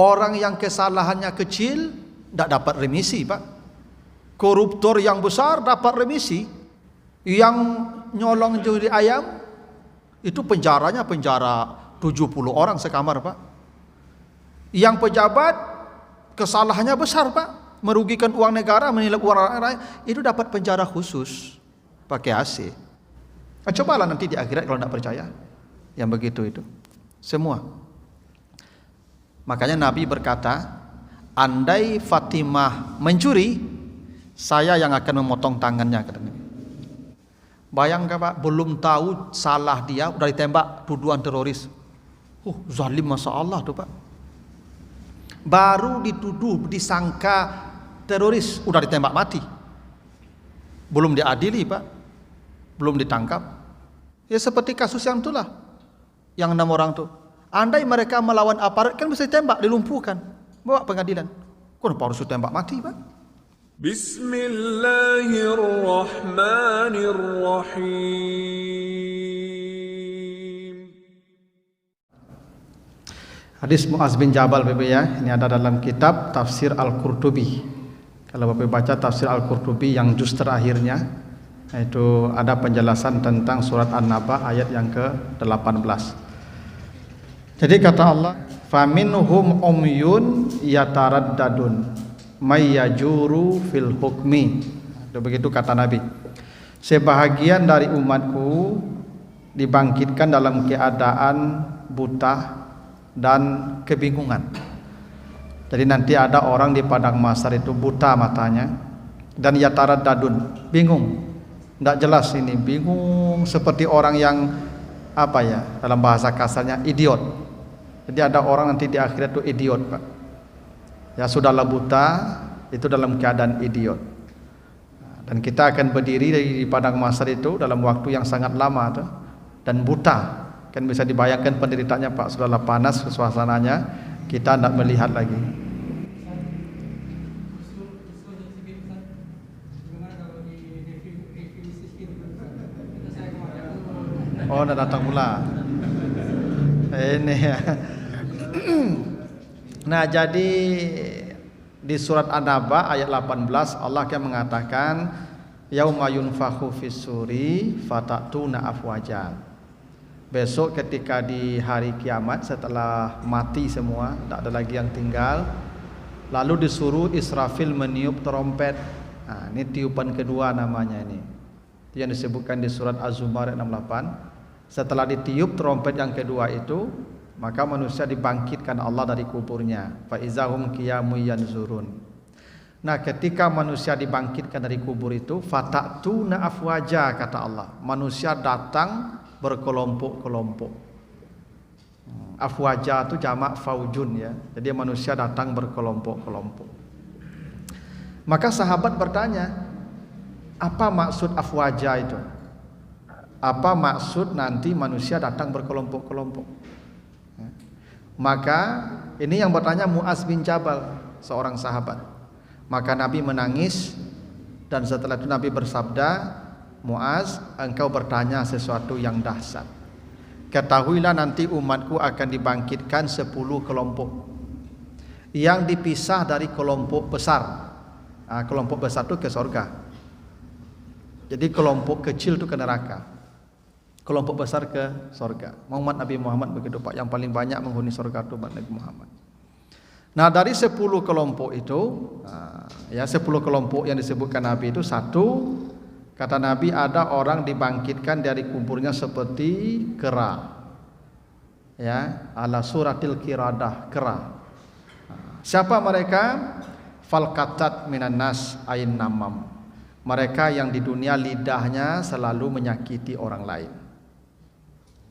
Orang yang kesalahannya kecil tidak dapat remisi, Pak. Koruptor yang besar dapat remisi. Yang nyolong judi ayam itu penjaranya penjara 70 orang sekamar, Pak. Yang pejabat kesalahannya besar, Pak, merugikan uang negara, menilai uang rakyat, itu dapat penjara khusus pakai AC. Cobalah nanti di akhirat kalau tidak percaya yang begitu itu semua. Makanya Nabi berkata, andai Fatimah mencuri, saya yang akan memotong tangannya, kata Nabi. Bayangkan, Pak, belum tahu salah dia udah ditembak tuduhan teroris. Zalim masa Allah tuh, Pak. Baru dituduh disangka teroris udah ditembak mati. Belum diadili, Pak. Belum ditangkap. Ya seperti kasus yang itulah. Yang 6 orang tuh. Andai mereka melawan aparat kan bisa ditembak, dilumpuhkan. Bawa pengadilan. Kenapa harus ditembak mati, Pak? Bismillahirrahmanirrahim. Hadis Muaz bin Jabal, Bapak ya. Ini ada dalam kitab Tafsir Al-Qurtubi. Kalau Bapak baca Tafsir Al-Qurtubi yang juz terakhirnya, itu ada penjelasan tentang surat An-Naba ayat yang ke-18. Jadi kata Allah, faminhum umyun yataraddadun mayyajuru fil hukmi. Begitu kata Nabi. Sebahagian dari umatku dibangkitkan dalam keadaan buta dan kebingungan. Jadi nanti ada orang di padang mahsyar itu buta matanya dan yataraddadun, bingung. Tidak jelas ini, bingung seperti orang yang apa ya, dalam bahasa kasarnya idiot. Jadi ada orang nanti di akhirat itu idiot, Pak. Ya sudahlah buta, itu dalam keadaan idiot. Dan kita akan berdiri di padang mahsyar itu dalam waktu yang sangat lama tuh, dan buta. Kan bisa dibayangkan penderitanya, Pak, sudahlah panas suasananya, kita tidak melihat lagi. Oh, udah datang pula. Ini ya. Nah, jadi di surat An-Naba ayat 18 Allah akan mengatakan yauma yunfakhu fis-suri fatatuna afwaja. Besok ketika di hari kiamat setelah mati semua, tak ada lagi yang tinggal, lalu disuruh Israfil meniup trompet. Nah, ini tiupan kedua namanya ini. Itu yang disebutkan di surat Az-Zumar ayat 68. Setelah ditiup trompet yang kedua itu, maka manusia dibangkitkan Allah dari kuburnya. Fa izahum qiyamun yanzurun. Nah, ketika manusia dibangkitkan dari kubur itu, fatatuna afwaja, kata Allah. Manusia datang berkelompok-kelompok. Afwaja itu jamak faujun ya. Jadi manusia datang berkelompok-kelompok. Maka sahabat bertanya, apa maksud afwaja itu? Apa maksud nanti manusia datang berkelompok-kelompok? Maka ini yang bertanya Muaz bin Jabal, seorang sahabat. Maka Nabi menangis dan setelah itu Nabi bersabda, Muaz, engkau bertanya sesuatu yang dahsyat. Ketahuilah nanti umatku akan dibangkitkan 10 kelompok yang dipisah dari kelompok besar. Nah, kelompok besar itu ke surga. Jadi kelompok kecil itu ke neraka. Kelompok besar ke surga. Umat Nabi Muhammad begitu, Pak, yang paling banyak menghuni surga itu umat Nabi Muhammad. Nah, dari 10 kelompok itu, ya 10 kelompok yang disebutkan Nabi itu, satu, kata Nabi, ada orang dibangkitkan dari kuburnya seperti kera. Ya, ala suratil kiradah, kera. Siapa mereka? Falkatat minan nas ain namam. Mereka yang di dunia lidahnya selalu menyakiti orang lain.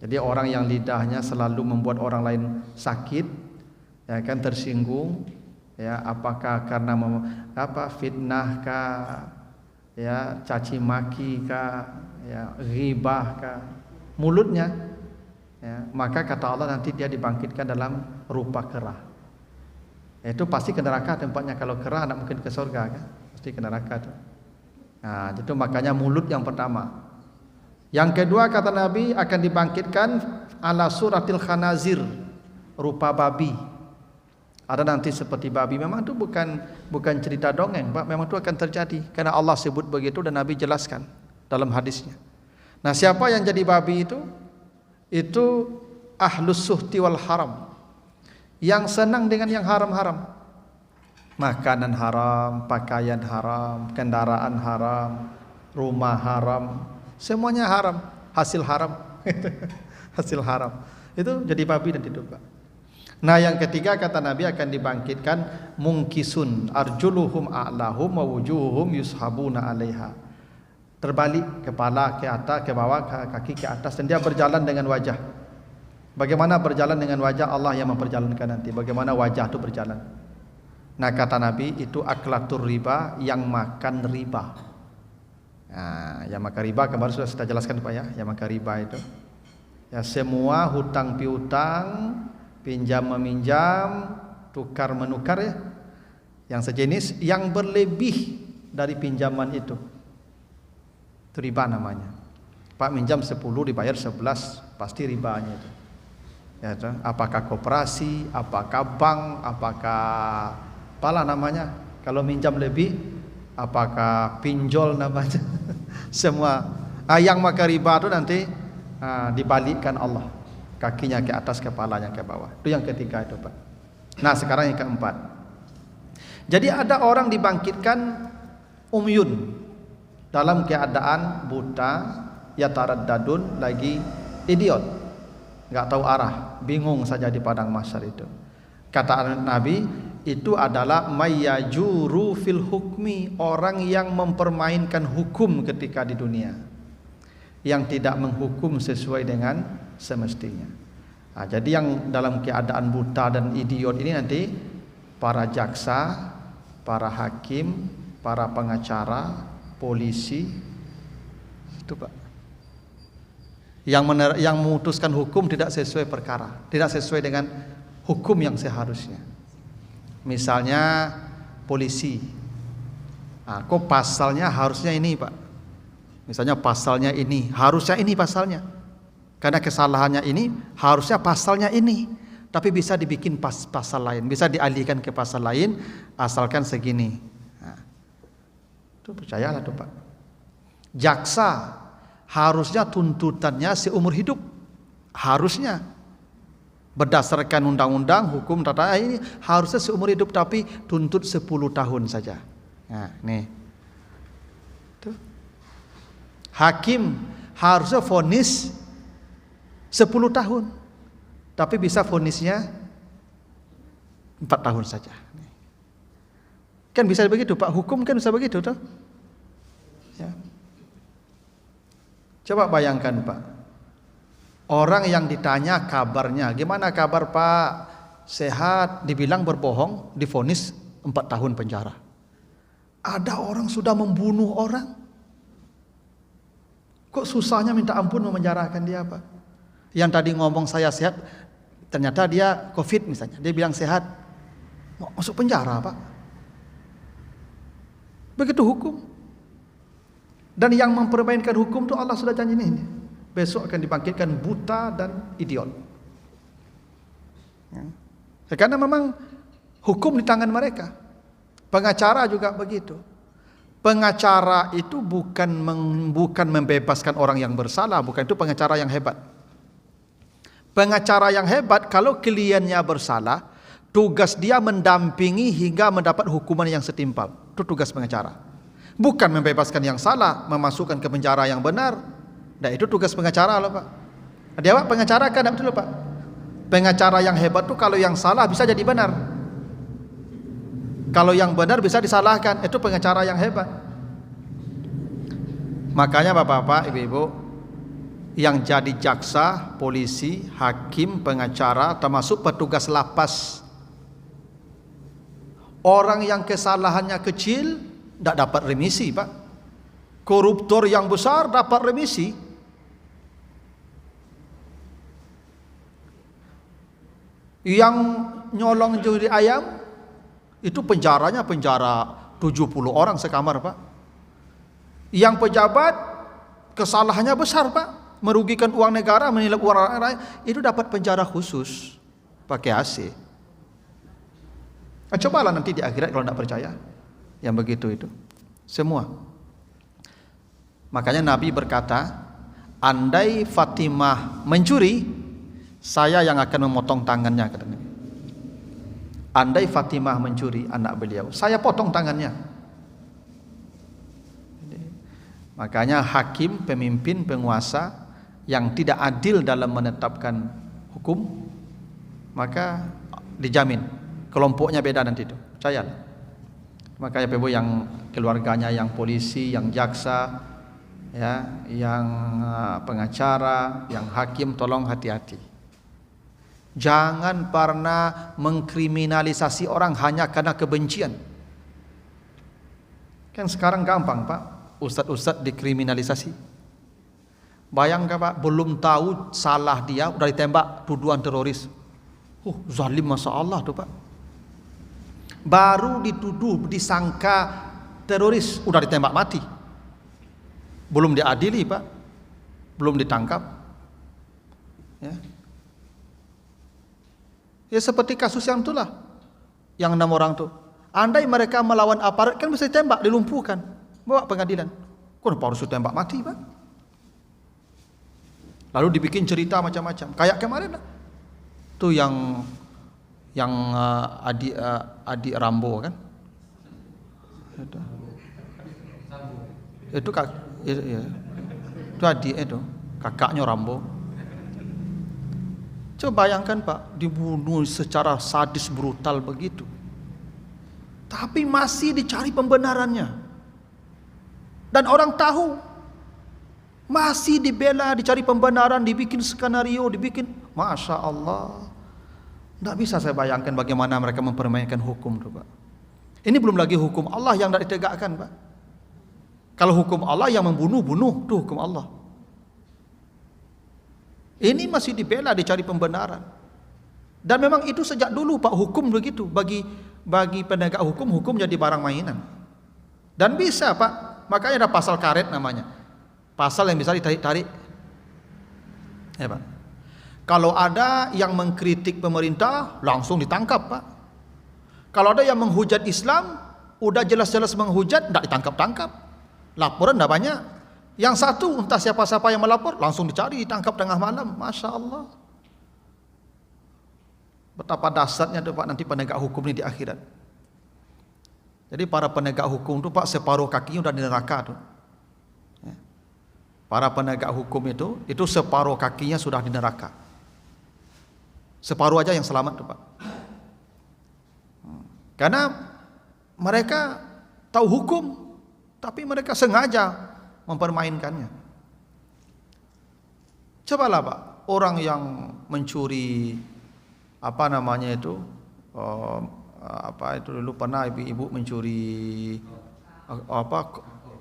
Jadi orang yang lidahnya selalu membuat orang lain sakit, ya kan, tersinggung, ya, apakah karena fitnah kah, ya, caci maki kah, ya, ghibah kah, mulutnya, ya, maka kata Allah nanti dia dibangkitkan dalam rupa kera. Itu pasti ke neraka tempatnya. Kalau kera tidak mungkin ke surga kan, pasti ke neraka tuh. Nah, itu makanya mulut yang pertama. Yang kedua kata Nabi akan dibangkitkan ala suratil khanazir, rupa babi. Ada nanti seperti babi. Memang itu bukan cerita dongeng, Pak. Memang itu akan terjadi karena Allah sebut begitu dan Nabi jelaskan dalam hadisnya. Nah, siapa yang jadi babi itu ahlus suhti wal haram, yang senang dengan yang haram-haram. Makanan haram, pakaian haram, kendaraan haram, rumah haram, semuanya haram, hasil haram. Hasil haram. Itu jadi babi dan hidup, Pak. Nah, yang ketiga kata Nabi akan dibangkitkan mungkisun arjuluhum a'lahum wa wujuhum yushabuna 'alaiha. Terbalik, kepala ke atas, ke bawah, kaki ke atas, dan dia berjalan dengan wajah. Bagaimana berjalan dengan wajah? Allah yang memperjalankan nanti. Bagaimana wajah itu berjalan? Nah, kata Nabi itu aklatur riba, yang makan riba. Nah, yang makan riba kemarin sudah kita jelaskan, Pak ya. Yang makan riba itu ya semua hutang piutang, pinjam meminjam, tukar menukar ya, yang sejenis, yang berlebih dari pinjaman itu riba namanya. Pak minjam 10 dibayar 11, pasti ribanya itu. Ya, apakah koperasi, apakah bank, apakah apalah namanya. Kalau minjam lebih, apakah pinjol namanya. Semua yang makan riba itu nanti dibalikkan Allah. Kakinya ke atas, kepalanya ke bawah. Itu yang ketiga itu, Pak. Nah, sekarang yang keempat. Jadi ada orang dibangkitkan umyun, dalam keadaan buta, ya taraddadun, lagi idiot, nggak tahu arah, bingung saja di padang mahsyar itu. Kata Nabi, itu adalah mayyajuru fil hukmi, orang yang mempermainkan hukum ketika di dunia, yang tidak menghukum sesuai dengan semestinya. Nah, jadi yang dalam keadaan buta dan idiot ini nanti para jaksa, para hakim, para pengacara, polisi itu, Pak, yang memutuskan hukum tidak sesuai perkara, tidak sesuai dengan hukum yang seharusnya. Misalnya polisi, kok pasalnya harusnya ini, Pak. Misalnya pasalnya ini, harusnya ini pasalnya, karena kesalahannya ini, harusnya pasalnya ini, tapi bisa dibikin pasal lain, bisa dialihkan ke pasal lain, asalkan segini. Itu percayalah tuh, Pak. Jaksa harusnya tuntutannya seumur hidup, harusnya berdasarkan undang-undang hukum tata ini harusnya seumur hidup, tapi tuntut 10 tahun saja. Nah, nih. Tuh. Hakim harusnya vonis 10 tahun, tapi bisa vonisnya 4 tahun saja. Kan bisa begitu, Pak. Hukum kan bisa begitu, toh? Ya. Coba bayangkan, Pak. Orang yang ditanya kabarnya, gimana kabar Pak? Sehat, dibilang berbohong, divonis 4 tahun penjara. Ada orang sudah membunuh orang, kok susahnya minta ampun memenjarakan dia, Pak? Yang tadi ngomong saya sehat, ternyata dia COVID misalnya, dia bilang sehat, mau masuk penjara, Pak. Begitu hukum. Dan yang mempermainkan hukum itu Allah sudah janji ini. Besok akan dibangkitkan buta dan idiot. Ya. Karena memang hukum di tangan mereka. Pengacara juga begitu. Pengacara itu bukan membebaskan orang yang bersalah, bukan itu pengacara yang hebat. Pengacara yang hebat kalau kliennya bersalah, tugas dia mendampingi hingga mendapat hukuman yang setimpal. Itu tugas pengacara. Bukan membebaskan yang salah, memasukkan ke penjara yang benar. Nah, itu tugas pengacara loh, Pak. Dia Pak pengacara kan, betul loh, Pak. Pengacara yang hebat tuh kalau yang salah bisa jadi benar. Kalau yang benar bisa disalahkan. Itu pengacara yang hebat. Makanya Bapak-bapak, Ibu-ibu, yang jadi jaksa, polisi, hakim, pengacara, termasuk petugas lapas, orang yang kesalahannya kecil tidak dapat remisi, Pak. Koruptor yang besar dapat remisi. Yang nyolong judi ayam itu penjaranya penjara 70 orang sekamar, Pak. Yang pejabat kesalahannya besar, Pak, merugikan uang negara, menilap uang orang lain, itu dapat penjara khusus pakai AC. Cobalah nanti di akhirat kalau tidak percaya. Yang begitu itu. Semua. Makanya Nabi berkata, andai Fatimah mencuri, saya yang akan memotong tangannya, kata Nabi. Andai Fatimah mencuri anak beliau, saya potong tangannya. Makanya hakim, pemimpin, penguasa yang tidak adil dalam menetapkan hukum, maka dijamin kelompoknya beda nanti itu. Percayalah. Makanya Ibu yang keluarganya yang polisi, yang jaksa, ya, yang pengacara, yang hakim, tolong hati-hati. Jangan pernah mengkriminalisasi orang hanya karena kebencian. Kan sekarang gampang Pak, ustadz-ustadz dikriminalisasi. Bayangkan Pak, belum tahu salah dia udah ditembak tuduhan teroris. Zalim masa Allah tuh Pak. Baru dituduh, disangka teroris udah ditembak mati. Belum diadili Pak, belum ditangkap. Ya seperti kasus yang itulah, yang 6 orang tuh. Andai mereka melawan aparat kan bisa ditembak, dilumpuhkan, bawa pengadilan. Kenapa harus ditembak mati Pak? Lalu dibikin cerita macam-macam. Kayak kemarin tuh yang adik Rambo kan? Itu adik itu, kakaknya Rambo. Coba bayangkan Pak, dibunuh secara sadis brutal begitu. Tapi masih dicari pembenarannya. Dan orang tahu, masih dibela, dicari pembenaran, dibikin skenario, dibikin, Masya Allah. Tidak bisa saya bayangkan bagaimana mereka mempermainkan hukum tuh Pak. Ini belum lagi hukum Allah yang tidak ditegakkan Pak. Kalau hukum Allah yang membunuh, bunuh, itu hukum Allah. Ini masih dibela, dicari pembenaran. Dan memang itu sejak dulu Pak, hukum begitu. Bagi penegak hukum, hukum jadi barang mainan. Dan bisa Pak, makanya ada pasal karet namanya. Pasal yang bisa ditarik-tarik. Ya Pak. Kalau ada yang mengkritik pemerintah, langsung ditangkap Pak. Kalau ada yang menghujat Islam, udah jelas-jelas menghujat, tidak ditangkap-tangkap. Laporan tidak banyak. Yang satu entah siapa-siapa yang melapor, langsung dicari, ditangkap tengah malam. Masya Allah. Betapa dahsyatnya tuh Pak nanti penegak hukum ini di akhirat. Jadi para penegak hukum itu Pak, separuh kakinya udah di neraka tuh. Para penegak hukum itu separuh kakinya sudah di neraka. Separuh aja yang selamat tuh Pak. Karena mereka tahu hukum, tapi mereka sengaja mempermainkannya. Cobalah Pak, orang yang mencuri dulu pernah ibu mencuri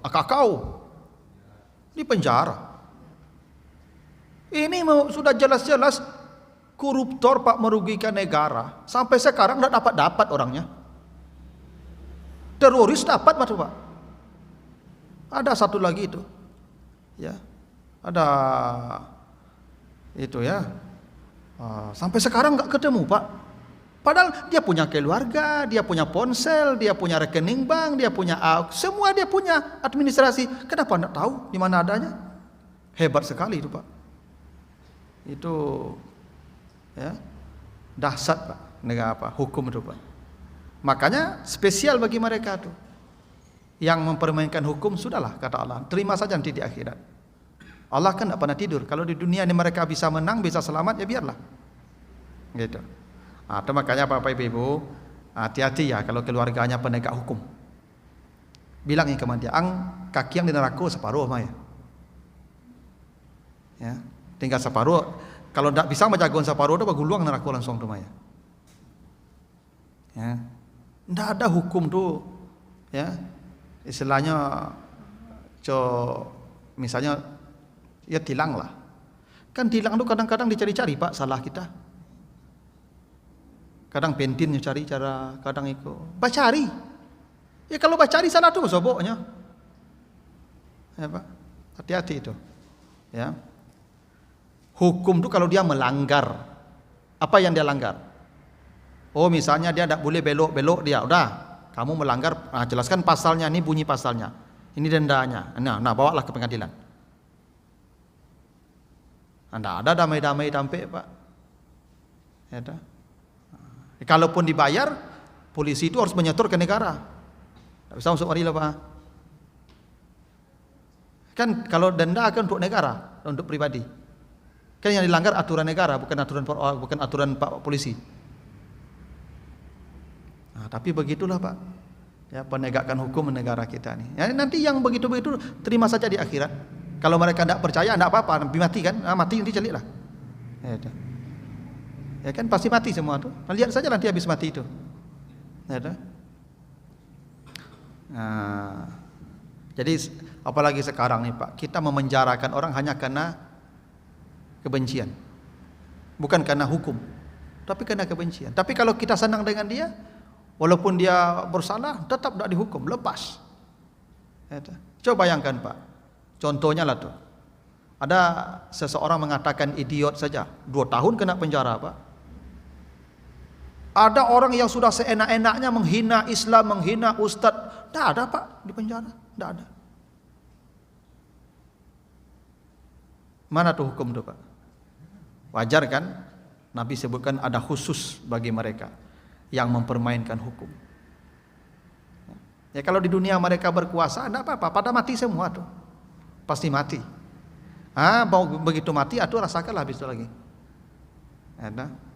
kakao di penjara. Ini sudah jelas-jelas koruptor Pak, merugikan negara. Sampai sekarang tidak dapat orangnya. Teroris dapat Pak. Ada satu lagi itu, ya, ada itu ya, sampai sekarang nggak ketemu Pak. Padahal dia punya keluarga, dia punya ponsel, dia punya rekening bank, dia punya semua, dia punya administrasi. Kenapa nggak tahu di mana adanya? Hebat sekali itu Pak. Itu ya dahsyat Pak, negara hukum itu Pak. Makanya spesial bagi mereka tuh. Yang mempermainkan hukum, sudahlah kata Allah, terima saja nanti di akhirat. Allah kan tidak pernah tidur. Kalau di dunia ini mereka bisa menang, bisa selamat, ya biarlah. Gitu. Itu makanya Bapak Ibu, hati-hati ya kalau keluarganya penegak hukum. Bilangin ke dia, kaki yang di neraka separuh mah ya. Tinggal separuh. Kalau tidak bisa menjagoan separuh, itu baguluang neraka langsung tuh mah ya. Tidak ada hukum tuh ya. Istilahnya misalnya ya tilang lah. Kan tilang itu kadang-kadang dicari-cari Pak, salah kita. Kadang pentinnya cari cara, kadang itu bacari. Ya kalau bacari salah tuh soboknya. Ya Pak, hati-hati itu. Ya. Hukum itu kalau dia melanggar, apa yang dia langgar? Oh misalnya dia tidak boleh belok-belok, dia udah kamu melanggar, jelaskan pasalnya, ini bunyi pasalnya, ini dendanya, nah bawalah ke pengadilan. Anda ada damai-damai tampil Pak. Ya, kalaupun dibayar, polisi itu harus menyetor ke negara. Tidak bisa masuk marilah Pak. Kan kalau denda kan untuk negara, untuk pribadi. Kan yang dilanggar aturan negara, bukan aturan Pak polisi. Nah, tapi begitulah Pak. Ya, penegakan hukum negara kita nih. Ya, nanti yang begitu-begitu terima saja di akhirat. Kalau mereka tidak percaya, tidak apa-apa, mati kan? Mati nanti celik lah. Ya kan pasti mati semua tuh. Lihat saja nanti habis mati itu. Nah, jadi apalagi sekarang nih Pak, kita memenjarakan orang hanya karena kebencian, bukan karena hukum, tapi karena kebencian. Tapi kalau kita senang dengan dia, walaupun dia bersalah, tetap tidak dihukum, lepas. Coba bayangkan Pak, contohnya lah tuh, ada seseorang mengatakan idiot saja, 2 tahun kena penjara Pak. Ada orang yang sudah seenak-enaknya menghina Islam, menghina ustadz, tidak ada Pak di penjara, tidak ada. Mana tuh hukum tuh Pak? Wajar kan? Nabi sebutkan ada khusus bagi mereka yang mempermainkan hukum. Ya kalau di dunia mereka berkuasa, tidak apa-apa, pada mati semua tuh, pasti mati. Begitu mati, rasakanlah habis itu lagi.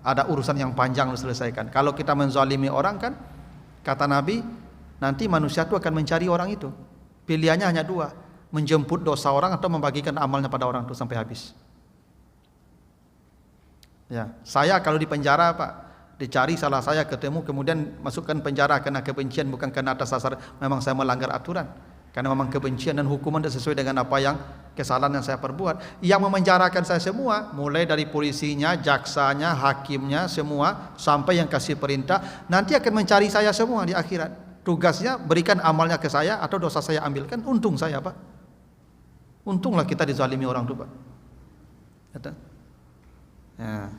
Ada urusan yang panjang harus diselesaikan. Kalau kita menzalimi orang kan, kata Nabi, nanti manusia itu akan mencari orang itu. Pilihannya hanya 2, menjemput dosa orang atau membagikan amalnya pada orang itu sampai habis. Ya, saya kalau di penjara Pak, dicari salah saya ketemu, kemudian masukkan penjara karena kebencian, bukan karena atas dasar memang saya melanggar aturan. Karena memang kebencian dan hukuman tidak sesuai dengan apa yang kesalahan yang saya perbuat. Yang memenjarakan saya semua, mulai dari polisinya, jaksanya, hakimnya, semua, sampai yang kasih perintah, nanti akan mencari saya semua di akhirat. Tugasnya berikan amalnya ke saya atau dosa saya ambilkan. Untung saya Pak. Untunglah kita dizalimi orang itu Pak. Ya.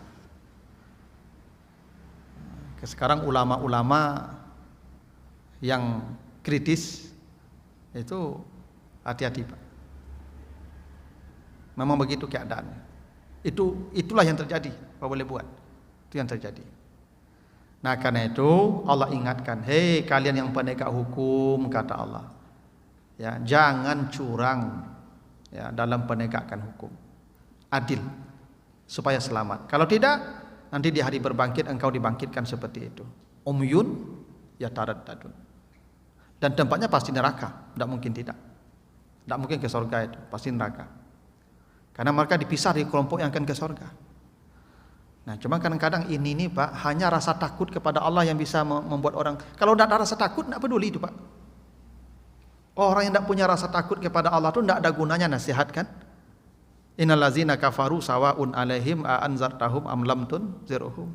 Sekarang ulama-ulama yang kritis itu hati-hati Pak. Memang begitu keadaannya. Itulah yang terjadi. Apa boleh buat? Itu yang terjadi. Nah karena itu Allah ingatkan, hei kalian yang penegak hukum, kata Allah, ya jangan curang ya dalam penegakan hukum, adil supaya selamat. Kalau tidak, nanti di hari berbangkit engkau dibangkitkan seperti itu. Umyun ya taraddadun. Dan tempatnya pasti neraka, tidak mungkin tidak. Tidak mungkin ke surga itu, pasti neraka. Karena mereka dipisah dari kelompok yang akan ke surga. Nah, cuma kadang-kadang ini nih Pak, hanya rasa takut kepada Allah yang bisa membuat orang. Kalau tidak ada rasa takut, tidak peduli itu Pak. Orang yang tidak punya rasa takut kepada Allah itu tidak ada gunanya nasihat kan? Innal ladzina kafaru sawaun alaihim a anzartahum am lam tunzirhum.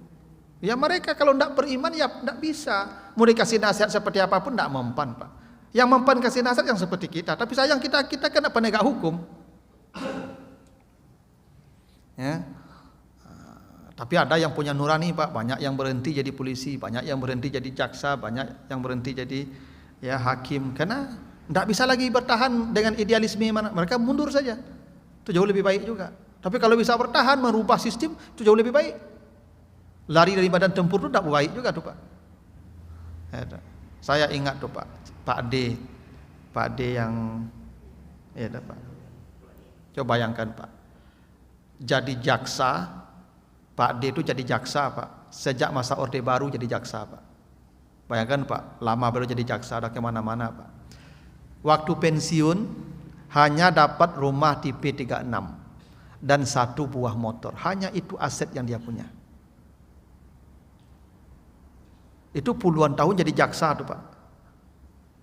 Ya mereka kalau tidak beriman ya tidak bisa. Mau dikasih nasihat seperti apapun tidak mempan Pak. Yang mempan kasih nasihat yang seperti kita. Tapi sayang kita kena penegak hukum. Ya. Tapi ada yang punya nurani Pak. Banyak yang berhenti jadi polisi, banyak yang berhenti jadi jaksa, banyak yang berhenti jadi ya hakim. Karena tidak bisa lagi bertahan dengan idealisme mereka, mundur saja. Itu jauh lebih baik juga. Tapi kalau bisa bertahan merubah sistem itu jauh lebih baik. Lari dari badan tempur itu tidak baik juga tuh Pak. Saya ingat tuh Pak D yang ya Pak. Coba bayangkan Pak. Jadi jaksa, Pak D itu jadi jaksa Pak. Sejak masa Orde Baru jadi jaksa Pak. Bayangkan Pak, lama baru jadi jaksa, ada kemana-mana Pak. Waktu pensiun hanya dapat rumah di P36 dan 1 buah motor. Hanya itu aset yang dia punya. Itu puluhan tahun jadi jaksa tuh Pak.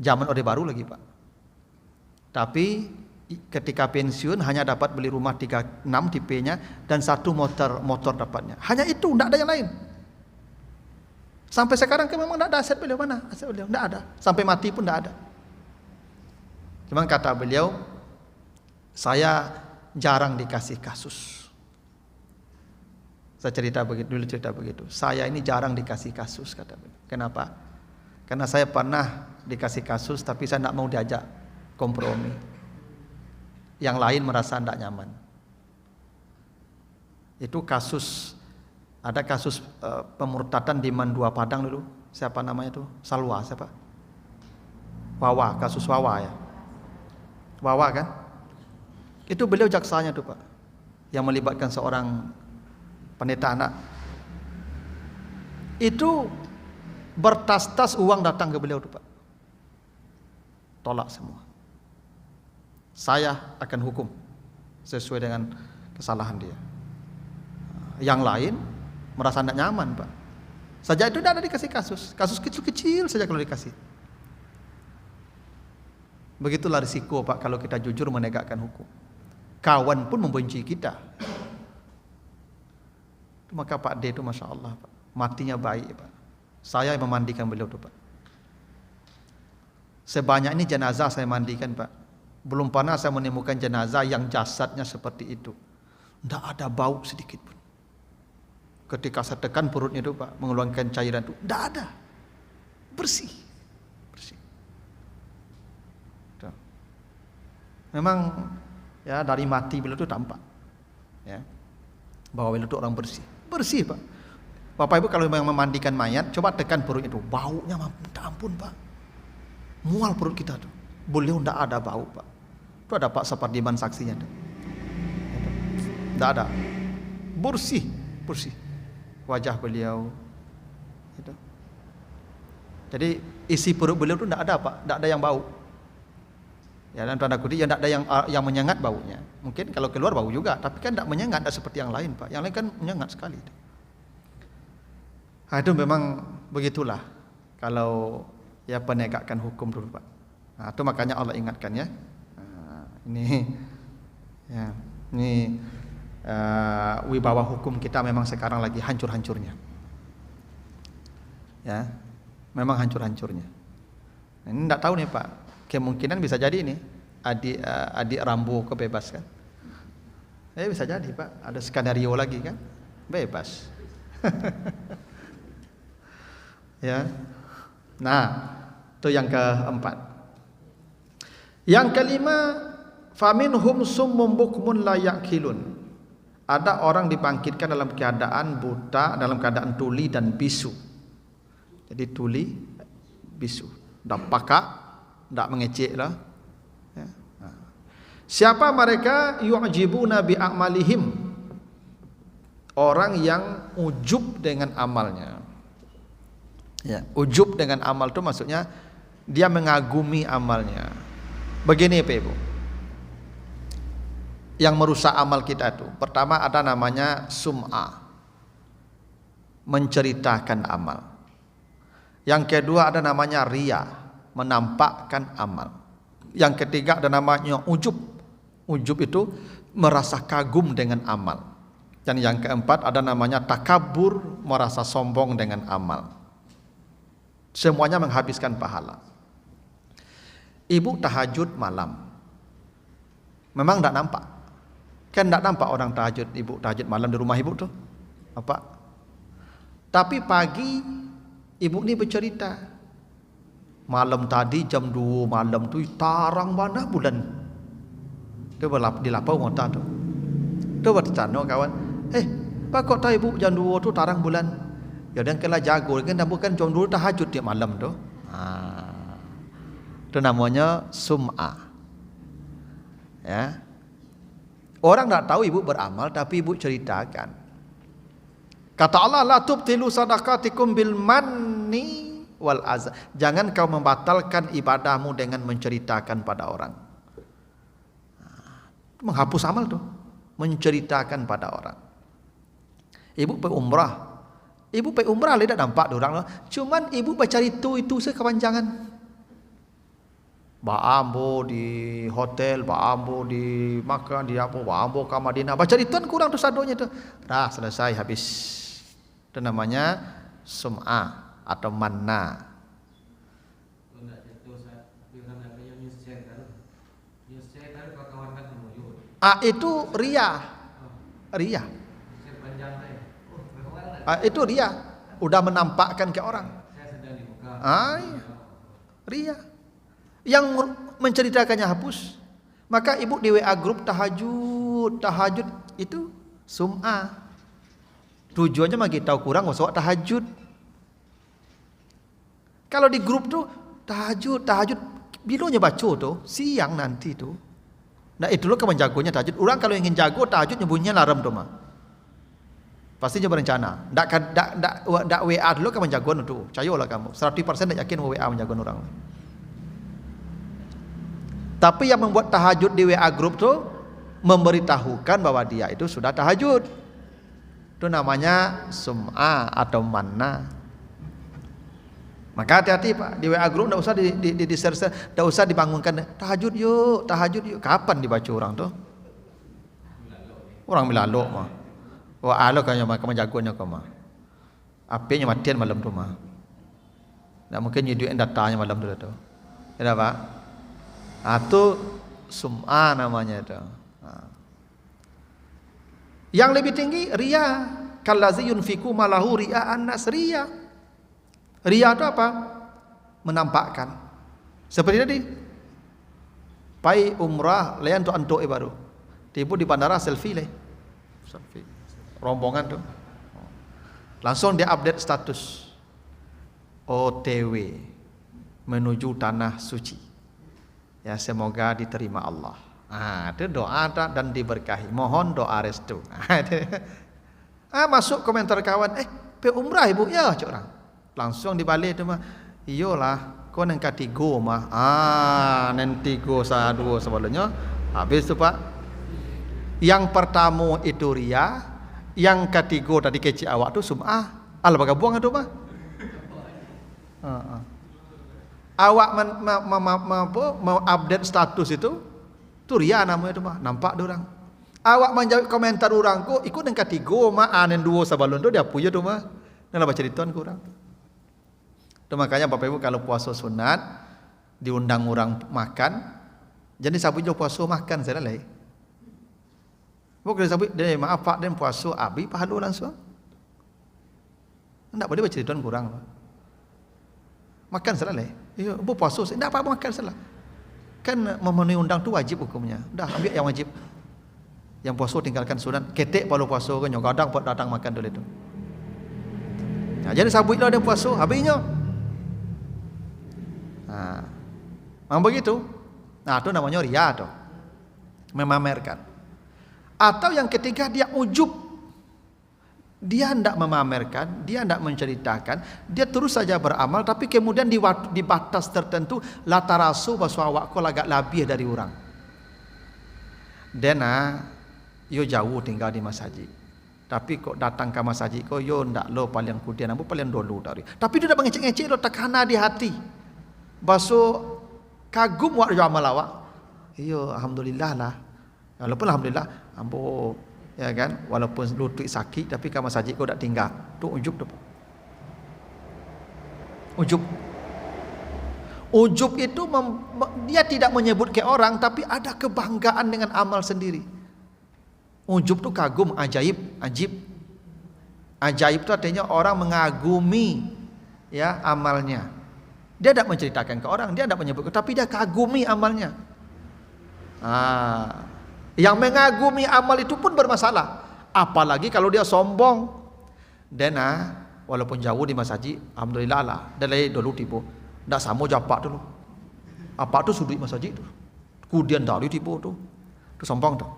Zaman Orde Baru lagi Pak. Tapi ketika pensiun hanya dapat beli rumah 36 tipenya dan 1 motor dapatnya. Hanya itu, tidak ada yang lain. Sampai sekarang kan memang tidak ada aset beliau, mana aset beliau? Tidak ada. Sampai mati pun tidak ada. Cuma kata beliau, saya jarang dikasih kasus. Saya cerita begitu. Saya ini jarang dikasih kasus, kata beliau. Kenapa? Karena saya pernah dikasih kasus, tapi saya tidak mau diajak kompromi. Yang lain merasa tidak nyaman. Itu kasus, ada kasus pemurtadan di Mandua Padang dulu. Siapa namanya itu? Salwa, siapa? Wawa, kasus Wawa ya. Wawa kan? Itu beliau jaksanya tuh Pak, yang melibatkan seorang pendeta anak. Itu bertas-tas uang datang ke beliau tuh Pak. Tolak semua. Saya akan hukum sesuai dengan kesalahan dia. Yang lain merasa tidak nyaman Pak. Saja itu tidak ada dikasih kasus. Kasus kecil-kecil saja kalau dikasih. Begitulah risiko Pak kalau kita jujur menegakkan hukum. Kawan pun membenci kita. Maka Pak D itu Masya Allah Pak, matinya baik Pak. Saya yang memandikan beliau itu Pak. Sebanyak ini jenazah saya mandikan Pak. Belum pernah saya menemukan jenazah yang jasadnya seperti itu. Tidak ada bau sedikit pun. Ketika saya tekan perutnya itu Pak, mengeluarkan cairan itu, tidak ada. Bersih. Bersih. Tuh. Memang ya dari mati beliau itu tampak. Ya. Bahwa beliau itu orang bersih. Bersih Pak. Bapak Ibu kalau memang memandikan mayat, coba tekan perut itu. Baunya minta ampun Pak. Mual perut kita tuh. Beliau tidak ada bau Pak. Itu ada Pak Sapardiman saksinya tuh. Tidak ada. Bersih. Bersih. Wajah beliau. Gitu. Jadi isi perut beliau itu tidak ada Pak. Tidak ada yang bau. Ya, dalam tanda kutip ya tidak ada yang menyengat baunya. Mungkin kalau keluar bau juga, tapi kan tidak menyengat, tidak seperti yang lain Pak. Yang lain kan menyengat sekali. Nah, itu memang begitulah kalau ya penegakan hukum dulu Pak. Nah, itu makanya Allah ingatkan ya. Nah, ini wibawa hukum kita memang sekarang lagi hancur-hancurnya. Ya, memang hancur-hancurnya. Nah, ini tidak tahu nih Pak. Kemungkinan bisa jadi ini adik Rambo kebebaskan. Bisa jadi Pak, ada skenario lagi kan, bebas. Ya, nah itu yang keempat. Yang kelima, faminhum summum bukmun la yaqilun. Ada orang dibangkitkan dalam keadaan buta, dalam keadaan tuli dan bisu. Jadi tuli, bisu, dak pakak, dak mengecek lah. Ya. Nah. Siapa mereka? Yu'jibuna bi a'malihim. Orang yang ujub dengan amalnya. Ya, ujub dengan amal itu maksudnya dia mengagumi amalnya. Begini Pak Ibu, yang merusak amal kita itu pertama ada namanya sum'ah, menceritakan amal. Yang kedua ada namanya riya, menampakkan amal. Yang ketiga ada namanya ujub. Ujub itu merasa kagum dengan amal. Dan yang keempat ada namanya takabur, merasa sombong dengan amal. Semuanya menghabiskan pahala. Ibu tahajud malam, memang tidak nampak. Kan tidak nampak orang tahajud, ibu tahajud malam di rumah ibu tuh, apa? Tapi pagi ibu ini bercerita, malam tadi jam 2 malam tuh tarang mana bulan. Itu dilapau mata tuh. Itu bertanya kawan, pak kok tahu ibu jam 2 tuh tarang bulan? Ya dan kala jago kan bukan jam 2 tahajud tiap malam tuh. Itu namanya sum'ah. Ya. Orang tak tahu ibu beramal tapi ibu ceritakan. Kata Allah, la tubtilu sadaqatikum bil manni wal azza. Jangan kau membatalkan ibadahmu dengan menceritakan pada orang. Menghapus amal tuh, menceritakan pada orang. Ibu pergi umrah. Ibu pergi umrah tidak nampak orang loh. Cuman ibu baca itu sekepanjangan. Baambo di hotel, baambo di makan, di apa, baambo ke Madinah. Baca itu kan kurang tuh sadonya tuh. Dah selesai habis. Itu namanya sum'ah atau manna. Itu riya. Riya. Itu dia, udah menampakkan ke orang. Iya. Ria. Yang menceritakannya hapus. Maka ibu di WA grup tahajud itu sum'ah. Tujuannya bagi tahu kurang wasok tahajud. Kalau di grup tuh tahajud bilonya baca tuh siang nanti tuh. Nah itu loh kemenjagonya tahajud. Orang kalau ingin jago tahajud nyebutnya larem tuh mah. Pasti dia berencana. Ndak WA dulu kemenjagoan tuh. Cayolah kamu. 100% ndak yakin WA menjagoan orang. Tapi yang membuat tahajud di WA grup tuh memberitahukan bahwa dia itu sudah tahajud. Itu namanya sum'ah atau manna. Maka hati-hati Pak, di WA grup enggak usah di share, enggak usah dibangunkan tahajud yuk. Kapan dibaca orang tuh? Orang milalo mah. Wah, alo kayaknya mah kemenjagoannya kau mah. Apinya matian malam tuh mah. Enggak mungkin nyediain datanya malam tuh. Ya Pak? Itu sum'ah namanya itu. Yang lebih tinggi riya. Kallazi yunfiku malahu ria'an nas, riya. Riya itu apa? Menampakkan. Seperti tadi. Pai umrah lean tu antuk baru. Tiba di bandara selfie. Rombongan tuh. Langsung dia update status. OTW menuju tanah suci. Ya semoga diterima Allah. Itu doa dan diberkahi. Mohon doa restu. Masuk komentar kawan, pe umrah ibu ya orang. Langsung dibalik itu mah. Iyalah, kau nang katigo mah. Nanti go sadu sebelumnya. Habis tu Pak. Yang pertama itu ria, yang ketiga tadi kecil awak tu sum'ah. Baga buang itu mah. Awak mau update status itu ria namanya itu mah, nampak orang. Awak menjawab komentar orang ko ikut yang ketiga mah anen dua sabalun tu dia punya tu mah. Nala baca dituan kurang. Itu makanya Bapak Ibu kalau puasa sunat diundang orang makan, jadi sabu jo puasa makan saya lai. Bukan sabu dia maaf Pak dan puasa abi pahalu langsung. Ndak boleh baca dituan kurang. Makan salah lai. Iya, bu puasa tidak apa makan salah. Kan memenuhi undang tu wajib hukumnya. Dah ambil yang wajib. Yang puasa tinggalkan sunat. Ketek kalau puasa kan kadang buat datang makan dulu itu. Nah, jadi sabut lah dia puasa habisnya. Memang begitu. Nah, itu namanya riya tuh. Memamerkan. Atau yang ketiga dia ujub. Dia hendak memamerkan, dia hendak menceritakan, dia terus saja beramal, tapi kemudian di batas tertentu latarasu bahwa awak kau agak lebih dari orang. Dena, yo jauh tinggal di masjid, tapi kok datang ke masjid kau yo ndak lo paling kudian, ambu paling dulu dari. Tapi dia dah mengecek-ngecek lo takana di hati, baso kagum wak amal awak. Yo alhamdulillah lah, walaupun alhamdulillah, ambu. Ya kan, walaupun lutut sakit tapi kamu sajik kau tak tinggal. Tu ujub tu. Ujub itu dia tidak menyebut ke orang tapi ada kebanggaan dengan amal sendiri. Ujub tu kagum, ajaib, ajib. Ajaib tu artinya orang mengagumi ya amalnya. Dia tidak menceritakan ke orang, dia tidak menyebut, tapi dia kagumi amalnya. Yang mengagumi amal itu pun bermasalah. Apalagi kalau dia sombong. Dan walaupun jauh di masjid, alhamdulillah lah. Dan lagi dulu tipu. Ndak sama japak dulu. Apa tu sudut masjid tu. Kemudian dari tipu tu. Tu sombong tu.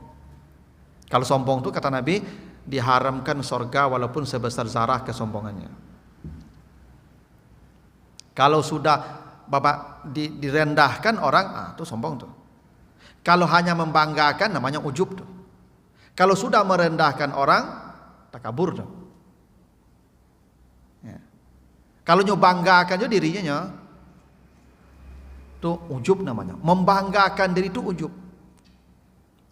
Kalau sombong tu kata Nabi diharamkan surga walaupun sebesar zarah kesombongannya. Kalau sudah bapak direndahkan orang, tu sombong tu. Kalau hanya membanggakan namanya ujub tuh. Kalau sudah merendahkan orang, takabur tuh. Ya. Kalau nyobanggakan juga dirinya, tuh ujub namanya. Membanggakan diri itu ujub.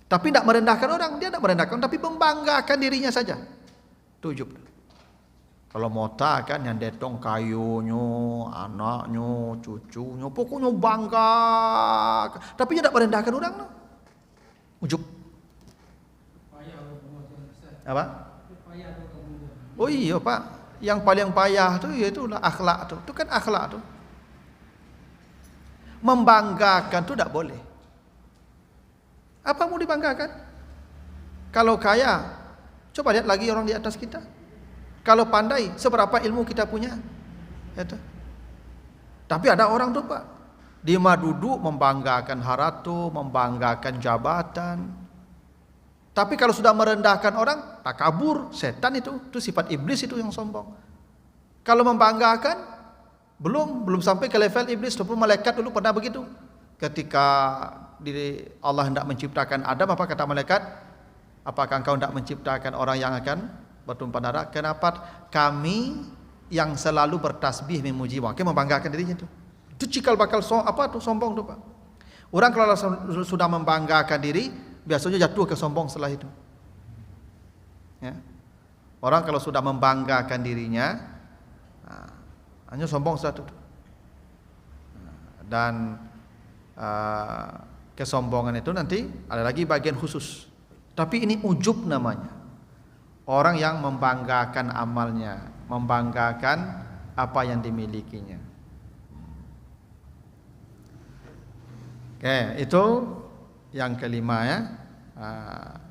Tapi tidak merendahkan orang, dia tidak merendahkan, tapi membanggakan dirinya saja. Itu ujub. Kalau mota kan yang detong kayunya, anaknya, cucunya, pokoknya bangga. Tapi dia tidak merendahkan orang. Ujub. Apa? Oh iya Pak, yang paling payah tuh ya itulah akhlak tuh. Itu kan akhlak tuh. Membanggakan tuh tidak boleh. Apa mau dibanggakan? Kalau kaya, coba lihat lagi orang di atas kita. Kalau pandai, seberapa ilmu kita punya? Itu. Tapi ada orang tuh Pak, dia mah duduk membanggakan haratu, membanggakan jabatan. Tapi kalau sudah merendahkan orang, takabur, setan itu sifat iblis itu yang sombong. Kalau membanggakan, belum sampai ke level iblis, ataupun malaikat dulu pernah begitu. Ketika Allah hendak menciptakan Adam, apa kata malaikat? Apakah engkau hendak menciptakan orang yang akan bertumpah darah? Kenapa kami yang selalu bertasbih memuji, makanya membanggakan dirinya itu. Itu cikal bakal sombong tuh Pak. Orang kalau sudah membanggakan diri, biasanya jatuh ke sombong setelah itu. Ya. Orang kalau sudah membanggakan dirinya, hanya sombong setelah itu. Dan kesombongan itu nanti ada lagi bagian khusus. Tapi ini ujub namanya. Orang yang membanggakan amalnya, membanggakan apa yang dimilikinya. Oke, itu yang kelima ya.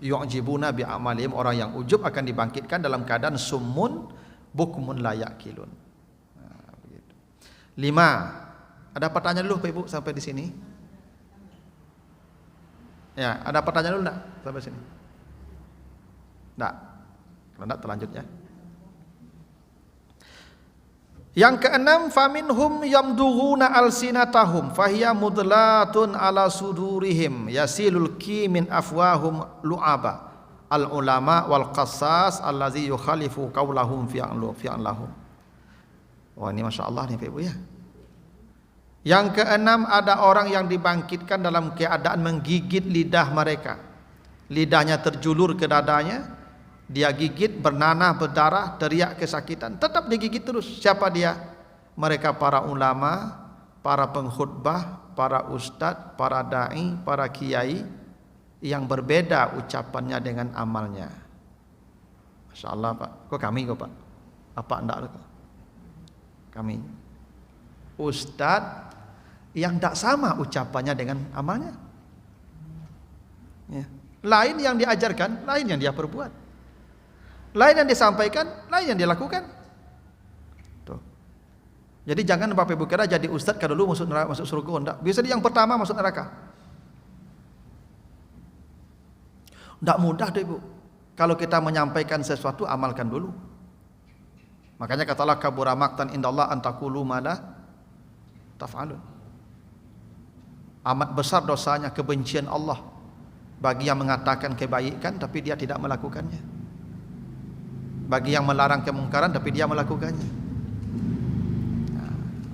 Yu'jibuna bi amalihim, orang yang ujub akan dibangkitkan dalam keadaan summun bukmun la yaqilun. Begitu. 5. Ada pertanyaan dulu Pak Ibu sampai di sini? Ya, ada pertanyaan dulu enggak sampai sini? Enggak. Kalau enggak terlanjut ya. Yang keenam, faminhum yamdughuna alsinatahum fahiya mudlatun ala sudurihim yasilul ki min afwahum lu'aba al ulama wal qassas allazi yukhalifu qaulahum fi anlahum. Wah, ini Masya Allah nih Pak Ibu ya. Yang keenam, ada orang yang dibangkitkan dalam keadaan menggigit lidah mereka. Lidahnya terjulur ke dadanya, dia gigit, bernanah, berdarah, teriak kesakitan, tetap digigit terus. Siapa dia? Mereka para ulama, para pengkhutbah, para ustadz, para da'i, para kiai yang berbeda ucapannya dengan amalnya. Masya Allah Pak. Kok kami kok Pak? Apa enggak? Kami ustadz yang tidak sama ucapannya dengan amalnya. Ya. Lain yang diajarkan, lain yang dia perbuat. Lain yang disampaikan, lain yang dilakukan. Tuh. Jadi jangan Bapak Ibu kira jadi ustadz kalau dulu masuk neraka, masuk surga, enggak. Bisa yang pertama masuk neraka. Enggak mudah tuh Ibu. Kalau kita menyampaikan sesuatu, amalkan dulu. Makanya kata Allah, kabura maqtan indallah an taqulu ma la taf'alun. Amat besar dosanya, kebencian Allah bagi yang mengatakan kebaikan tapi dia tidak melakukannya. Bagi yang melarang kemungkaran tapi dia melakukannya.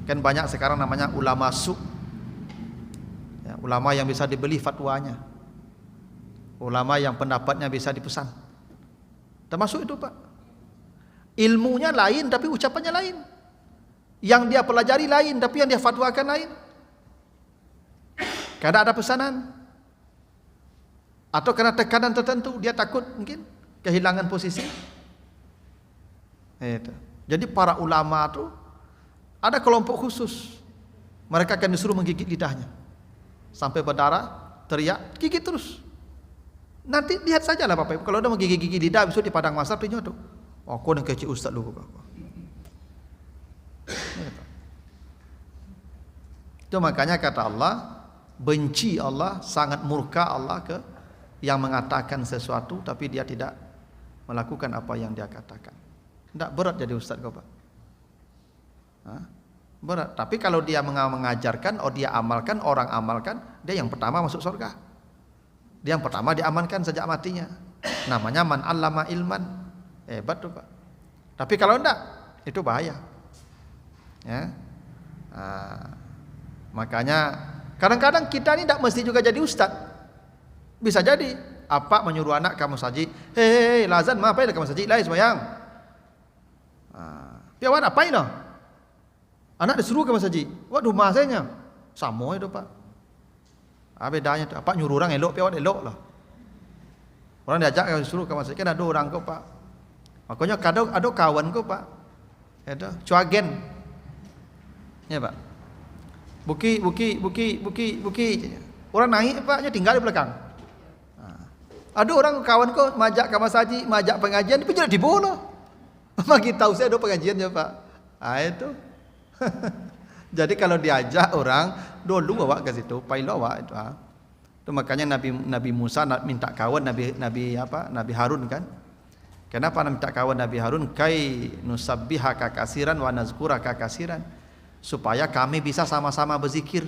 Kan banyak sekarang namanya ulama su, ya, ulama yang bisa dibeli fatwanya, ulama yang pendapatnya bisa dipesan. Termasuk itu Pak. Ilmunya lain tapi ucapannya lain. Yang dia pelajari lain tapi yang dia fatwakan lain. Karena ada pesanan atau karena tekanan tertentu, dia takut mungkin kehilangan posisi. Itu. Jadi para ulama itu ada kelompok khusus. Mereka akan disuruh menggigit lidahnya sampai berdarah, teriak, gigit terus. Nanti lihat saja lah Bapak Ibu, kalau udah menggigit-gigit lidah besok di padang mahsyar tinyo tuh. Oh, kau yang kecil ustaz lu kok. Itu makanya kata Allah, benci Allah, sangat murka Allah ke yang mengatakan sesuatu tapi dia tidak melakukan apa yang dia katakan. Tidak berat jadi ustaz kau Pak. Berat. Tapi kalau dia mengajarkan, dia amalkan, orang amalkan, dia yang pertama masuk surga. Dia yang pertama diamankan sejak matinya. Namanya man allama ilman. Hebat tuh Pak. Tapi kalau enggak, itu bahaya. Ya. Makanya kadang-kadang kita ini tidak mesti juga jadi ustaz. Bisa jadi apa menyuruh anak kamu saji, hei lazan apa ya kamu saji, lai sembahyang. Piawan apain noh? Anak disuruh ke masjid. Waduh masanya sama itu Pak. Bedanya tu. Apa nyuruh orang elok, piawan elok lah. Orang diajak disuruh ke masjid, kan ada orang kau Pak. Makanya kadang ada kawan ku Pak, itu cuagen, ya Pak. Buki. Orang naik Pak, tinggal di belakang. Ada orang kawan ku majak ke masaji, majak pengajian, tapi jadi dibola. Bagi tahu saya ada pengajiannya Pak. Itu. Jadi kalau diajak orang, dulu bawa ke situ, pailo bawa itu. Itu makanya Nabi Musa minta kawan Nabi Harun kan. Kenapa minta kawan Nabi Harun? Kai nusabbihaka katsiran wa nazkuraka katsiran. Supaya kami bisa sama-sama berzikir.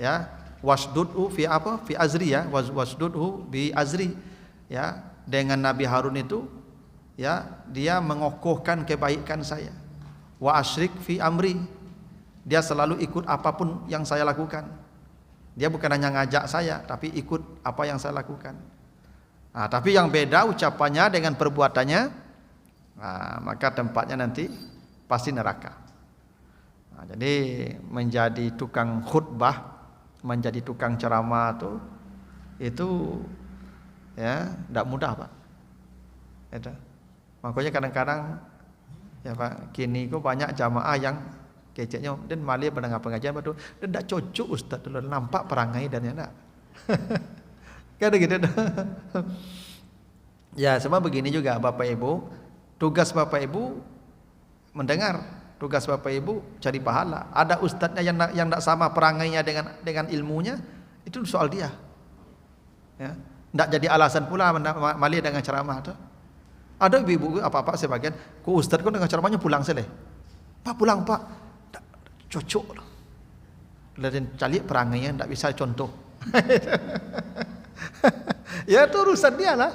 Ya, wasdudhu fi azri ya, wasdudhu bi azri. Ya, dengan Nabi Harun itu ya, dia mengokohkan kebaikan saya. Wa asyrik fi amri. Dia selalu ikut apapun yang saya lakukan. Dia bukan hanya ngajak saya, tapi ikut apa yang saya lakukan. Tapi yang beda ucapannya dengan perbuatannya, maka tempatnya nanti pasti neraka. Jadi menjadi tukang khutbah, menjadi tukang ceramah itu ya tidak mudah Pak. Itu. Makanya kadang-kadang ya Pak, kini kok banyak jamaah yang keceknya dan malah pendengar pengajian betul, dan tidak cocok Ustaz dulu nampak perangai dan ya enggak. Kan gitu. Ya, sebab begini juga Bapak Ibu, tugas Bapak Ibu mendengar, tugas Bapak Ibu cari pahala. Ada ustadznya yang tidak sama perangainya dengan ilmunya, itu soal dia. Ya, tidak jadi alasan pula malah dengan ceramah itu. Ada ibu-ibu apa-apa sebagian, ku ustadz kok dengan ceramahnya pulang seleh. Pak pulang Pak, tak cocok. Dan cari perangainya tidak bisa contoh. Ya itu urusan dia lah.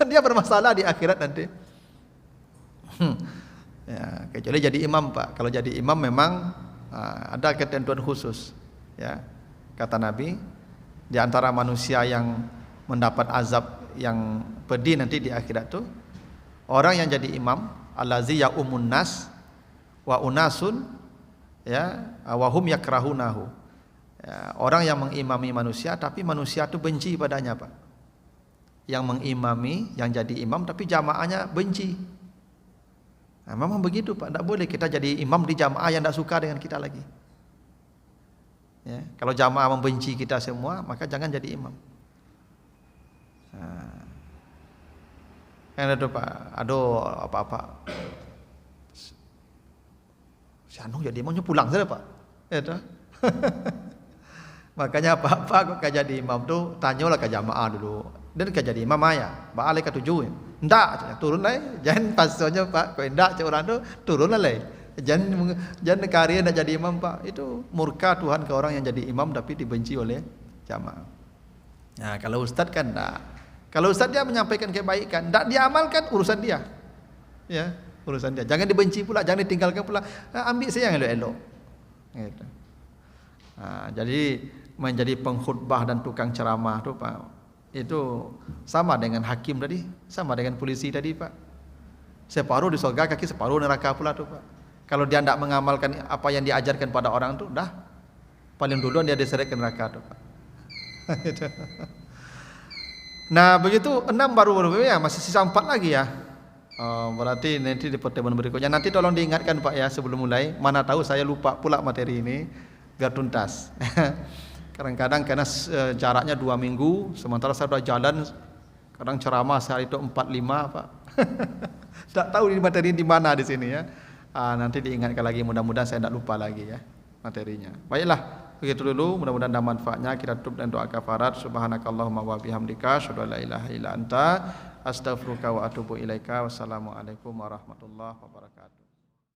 Dia bermasalah di akhirat nanti. Ya, kecuali jadi imam Pak. Kalau jadi imam memang ada ketentuan khusus. Ya, kata Nabi, di antara manusia yang mendapat azab yang pedih nanti di akhirat itu orang yang jadi imam, allazi yaumun nas wa unasun ya wa hum yakrahunahu. Ya, orang yang mengimami manusia tapi manusia itu benci padanya Pak. Yang mengimami, yang jadi imam tapi jamaahnya benci. Nah, memang begitu Pak, tidak boleh kita jadi imam di jamaah yang tidak suka dengan kita lagi. Ya, kalau jamaah membenci kita semua, maka jangan jadi imam. Nah, yang ada Pak, aduh apa-apa. Si Anu jadi imamnya pulang saja Pak. Itu. Makanya apa-apa kok jadi imam tuh tanyalah ke jamaah dulu. Dan kau jadi imam ya, balik ke tujuh. Ndak, turun lah. Jangan pasonya Pak, kau ndak orang tu turun lah. Jangan karya nak jadi imam Pak. Itu murka Tuhan ke orang yang jadi imam tapi dibenci oleh jamaah. Nah, kalau ustaz kan ndak. Kalau ustaz dia menyampaikan kebaikan, ndak dia amalkan urusan dia. Ya, urusan dia. Jangan dibenci pula, jangan ditinggalkan pula. Ambil saya yang elok-elok. Gitu. Nah, jadi menjadi pengkhutbah dan tukang ceramah tu Pak. Itu sama dengan hakim tadi, sama dengan polisi tadi Pak. Separuh di surga, kaki separuh neraka pula tuh Pak. Kalau dia tidak mengamalkan apa yang diajarkan pada orang tuh, dah paling duluan dia diseret ke neraka tuh Pak. Nah begitu 6 baru ya, masih sisa 4 lagi ya. Berarti nanti di pertemuan berikutnya. Nanti tolong diingatkan Pak ya sebelum mulai. Mana tahu saya lupa pula materi ini biar tuntas. Kadang-kadang karena jaraknya 2 minggu, sementara saya sudah jalan, kadang ceramah sehari itu 4-5 Pak. Tak tahu ini materi di mana di sini ya. Nanti diingatkan lagi, mudah-mudahan saya tidak lupa lagi ya materinya. Baiklah, begitu dulu, mudah-mudahan ada manfaatnya. Kita tutup dengan doa kafarat. Subhanakallahumma wa bihamdika, asyhadu an la ilaha illa anta, astaghfiruka wa atubu ilaika. Wassalamualaikum warahmatullahi wabarakatuh.